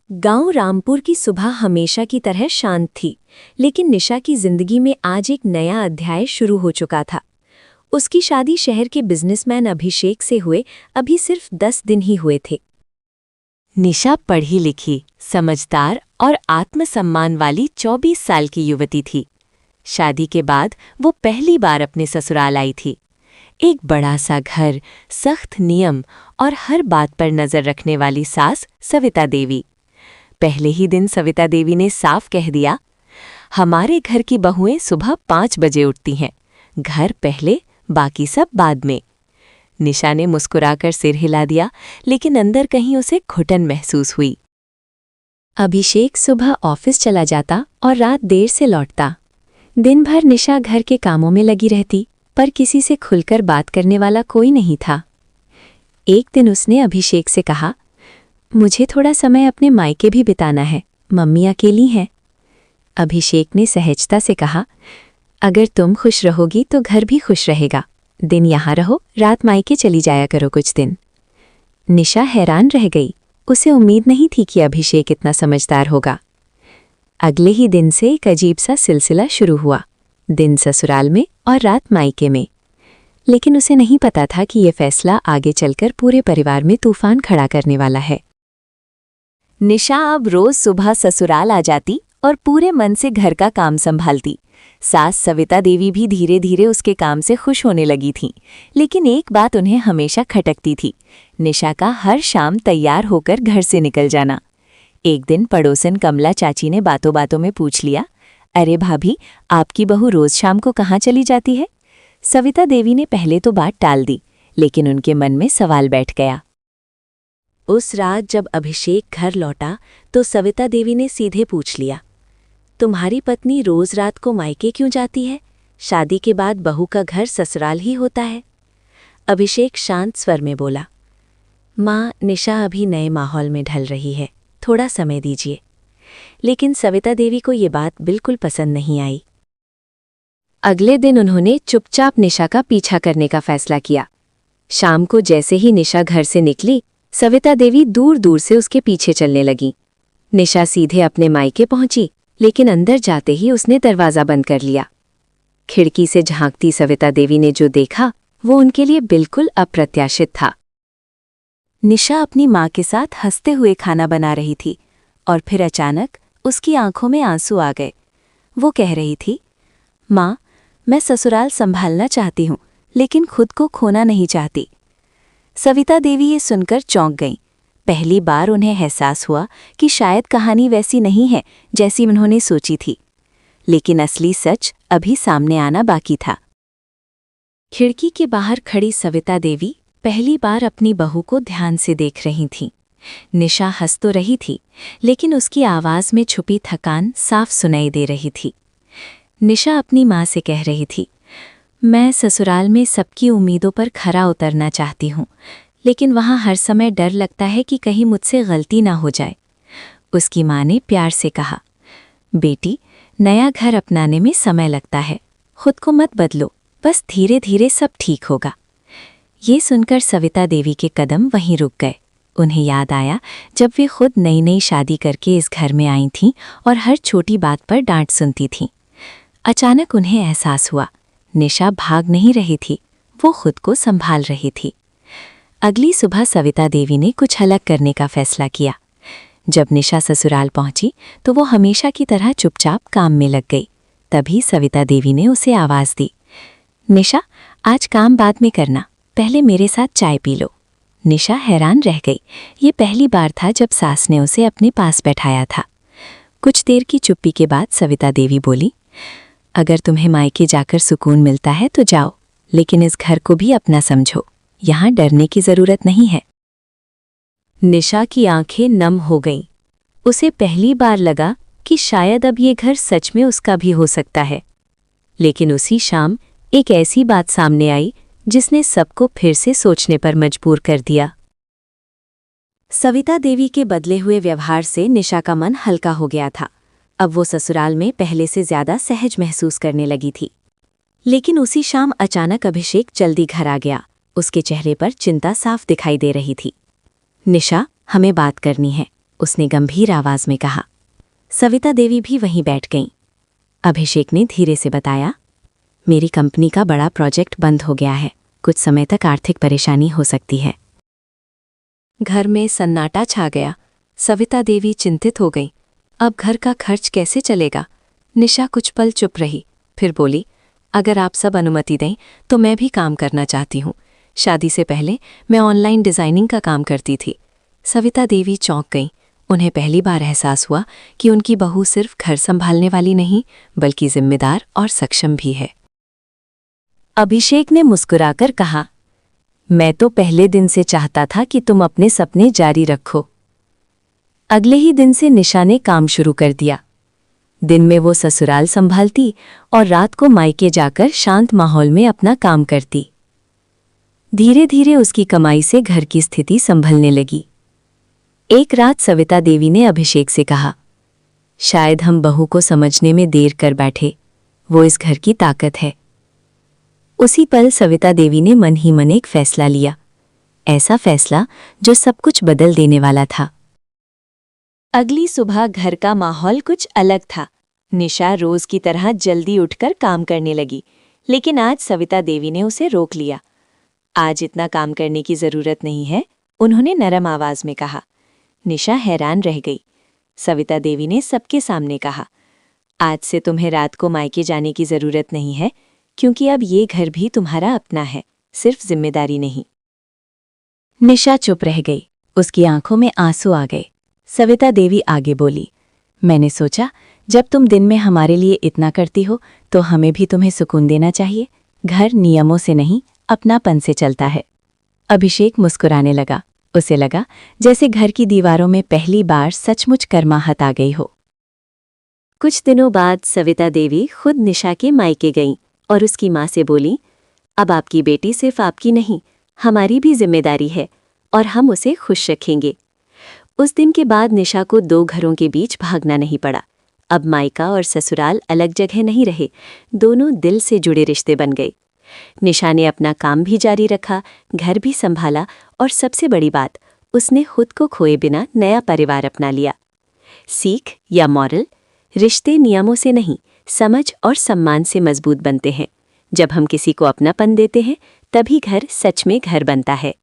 गांव रामपुर की सुबह हमेशा की तरह शांत थी, लेकिन निशा की जिंदगी में आज एक नया अध्याय शुरू हो चुका था। उसकी शादी शहर के बिजनेसमैन अभिषेक से हुए अभी सिर्फ 10 दिन ही हुए थे। निशा पढ़ी लिखी, समझदार और आत्मसम्मान वाली 24 साल की युवती थी। शादी के बाद वो पहली बार अपने ससुराल आई थी। एक बड़ा सा घर, सख्त नियम और हर बात पर नजर रखने वाली सास सविता देवी। पहले ही दिन सविता देवी ने साफ कह दिया, हमारे घर की बहुएं सुबह 5 बजे उठती हैं, घर पहले बाकी सब बाद में। निशा ने मुस्कुराकर सिर हिला दिया, लेकिन अंदर कहीं उसे घुटन महसूस हुई। अभिषेक सुबह ऑफिस चला जाता और रात देर से लौटता। दिन भर निशा घर के कामों में लगी रहती, पर किसी से खुलकर बात करने वाला कोई नहीं था। एक दिन उसने अभिषेक से कहा, मुझे थोड़ा समय अपने मायके भी बिताना है, मम्मी अकेली हैं। अभिषेक ने सहजता से कहा, अगर तुम खुश रहोगी तो घर भी खुश रहेगा। दिन यहाँ रहो, रात मायके चली जाया करो कुछ दिन। निशा हैरान रह गई, उसे उम्मीद नहीं थी कि अभिषेक इतना समझदार होगा। अगले ही दिन से एक अजीब सा सिलसिला शुरू हुआ, दिन ससुराल में और रात मायके में। लेकिन उसे नहीं पता था कि ये फैसला आगे चलकर पूरे परिवार में तूफान खड़ा करने वाला है। निशा अब रोज सुबह ससुराल आ जाती और पूरे मन से घर का काम संभालती। सास सविता देवी भी धीरे धीरे उसके काम से खुश होने लगी थीं, लेकिन एक बात उन्हें हमेशा खटकती थी, निशा का हर शाम तैयार होकर घर से निकल जाना। एक दिन पड़ोसन कमला चाची ने बातों बातों में पूछ लिया, अरे भाभी, आपकी बहू रोज शाम को कहाँ चली जाती है? सविता देवी ने पहले तो बात टाल दी, लेकिन उनके मन में सवाल बैठ गया। उस रात जब अभिषेक घर लौटा तो सविता देवी ने सीधे पूछ लिया, तुम्हारी पत्नी रोज रात को मायके क्यों जाती है? शादी के बाद बहू का घर ससुराल ही होता है। अभिषेक शांत स्वर में बोला, माँ, निशा अभी नए माहौल में ढल रही है, थोड़ा समय दीजिए। लेकिन सविता देवी को ये बात बिल्कुल पसंद नहीं आई। अगले दिन उन्होंने चुपचाप निशा का पीछा करने का फैसला किया। शाम को जैसे ही निशा घर से निकली, सविता देवी दूर दूर से उसके पीछे चलने लगी। निशा सीधे अपने मायके पहुंची, लेकिन अंदर जाते ही उसने दरवाज़ा बंद कर लिया। खिड़की से झांकती सविता देवी ने जो देखा वो उनके लिए बिल्कुल अप्रत्याशित था। निशा अपनी माँ के साथ हंसते हुए खाना बना रही थी और फिर अचानक उसकी आंखों में आंसू आ गए। वो कह रही थी, माँ, मैं ससुराल संभालना चाहती हूँ, लेकिन खुद को खोना नहीं चाहती। सविता देवी ये सुनकर चौंक गईं। पहली बार उन्हें एहसास हुआ कि शायद कहानी वैसी नहीं है जैसी उन्होंने सोची थी, लेकिन असली सच अभी सामने आना बाकी था। खिड़की के बाहर खड़ी सविता देवी पहली बार अपनी बहू को ध्यान से देख रही थीं। निशा हंस तो रही थी, लेकिन उसकी आवाज़ में छुपी थकान साफ सुनाई दे रही थी। निशा अपनी माँ से कह रही थी, मैं ससुराल में सबकी उम्मीदों पर खरा उतरना चाहती हूँ, लेकिन वहाँ हर समय डर लगता है कि कहीं मुझसे गलती ना हो जाए। उसकी माँ ने प्यार से कहा, बेटी, नया घर अपनाने में समय लगता है, खुद को मत बदलो, बस धीरे धीरे सब ठीक होगा। ये सुनकर सविता देवी के कदम वहीं रुक गए। उन्हें याद आया जब वे खुद नई नई शादी करके इस घर में आई थीं और हर छोटी बात पर डांट सुनती थीं। अचानक उन्हें एहसास हुआ, निशा भाग नहीं रही थी, वो खुद को संभाल रही थी। अगली सुबह सविता देवी ने कुछ अलग करने का फैसला किया। जब निशा ससुराल पहुंची तो वो हमेशा की तरह चुपचाप काम में लग गई। तभी सविता देवी ने उसे आवाज़ दी, निशा, आज काम बाद में करना, पहले मेरे साथ चाय पी लो। निशा हैरान रह गई। ये पहली बार था जब सास ने उसे अपने पास बैठाया था। कुछ देर की चुप्पी के बाद सविता देवी बोली, अगर तुम्हें मायके जाकर सुकून मिलता है तो जाओ, लेकिन इस घर को भी अपना समझो, यहाँ डरने की जरूरत नहीं है। निशा की आंखें नम हो गईं। उसे पहली बार लगा कि शायद अब ये घर सच में उसका भी हो सकता है। लेकिन उसी शाम एक ऐसी बात सामने आई जिसने सबको फिर से सोचने पर मजबूर कर दिया। सविता देवी के बदले हुए व्यवहार से निशा का मन हल्का हो गया था। अब वो ससुराल में पहले से ज्यादा सहज महसूस करने लगी थी। लेकिन उसी शाम अचानक अभिषेक जल्दी घर आ गया। उसके चेहरे पर चिंता साफ दिखाई दे रही थी। निशा, हमें बात करनी है। उसने गंभीर आवाज में कहा। सविता देवी भी वहीं बैठ गईं। अभिषेक ने धीरे से बताया, मेरी कंपनी का बड़ा प्रोजेक्ट बंद हो गया है, कुछ समय तक आर्थिक परेशानी हो सकती है। घर में सन्नाटा छा गया। सविता देवी चिंतित हो गई। अब घर का खर्च कैसे चलेगा? निशा कुछ पल चुप रही, फिर बोली, अगर आप सब अनुमति दें तो मैं भी काम करना चाहती हूँ। शादी से पहले मैं ऑनलाइन डिज़ाइनिंग का काम करती थी। सविता देवी चौंक गईं। उन्हें पहली बार एहसास हुआ कि उनकी बहू सिर्फ घर संभालने वाली नहीं, बल्कि जिम्मेदार और सक्षम भी है। अभिषेक ने मुस्कुराकर कहा, मैं तो पहले दिन से चाहता था कि तुम अपने सपने जारी रखो। अगले ही दिन से निशा ने काम शुरू कर दिया। दिन में वो ससुराल संभालती और रात को मायके जाकर शांत माहौल में अपना काम करती। धीरे धीरे उसकी कमाई से घर की स्थिति संभलने लगी। एक रात सविता देवी ने अभिषेक से कहा, शायद हम बहू को समझने में देर कर बैठे, वो इस घर की ताकत है। उसी पल सविता देवी ने मन ही मन एक फैसला लिया, ऐसा फैसला जो सब कुछ बदल देने वाला था। अगली सुबह घर का माहौल कुछ अलग था। निशा रोज की तरह जल्दी उठकर काम करने लगी, लेकिन आज सविता देवी ने उसे रोक लिया। आज इतना काम करने की जरूरत नहीं है, उन्होंने नरम आवाज में कहा। निशा हैरान रह गई। सविता देवी ने सबके सामने कहा, आज से तुम्हें रात को मायके जाने की जरूरत नहीं है, क्योंकि अब ये घर भी तुम्हारा अपना है, सिर्फ जिम्मेदारी नहीं। निशा चुप रह गई। उसकी आंखों में आंसू आ गए। सविता देवी आगे बोली, मैंने सोचा जब तुम दिन में हमारे लिए इतना करती हो तो हमें भी तुम्हें सुकून देना चाहिए। घर नियमों से नहीं, अपनापन से चलता है। अभिषेक मुस्कुराने लगा। उसे लगा जैसे घर की दीवारों में पहली बार सचमुच गर्माहट आ गई हो। कुछ दिनों बाद सविता देवी खुद निशा के मायके गईं और उसकी माँ से बोली, अब आपकी बेटी सिर्फ आपकी नहीं, हमारी भी जिम्मेदारी है और हम उसे खुश रखेंगे। उस दिन के बाद निशा को दो घरों के बीच भागना नहीं पड़ा। अब मायका और ससुराल अलग जगह नहीं रहे, दोनों दिल से जुड़े रिश्ते बन गए। निशा ने अपना काम भी जारी रखा, घर भी संभाला और सबसे बड़ी बात, उसने खुद को खोए बिना नया परिवार अपना लिया। सीख या मॉरल, रिश्ते नियमों से नहीं, समझ और सम्मान से मजबूत बनते हैं। जब हम किसी को अपनापन देते हैं, तभी घर सच में घर बनता है।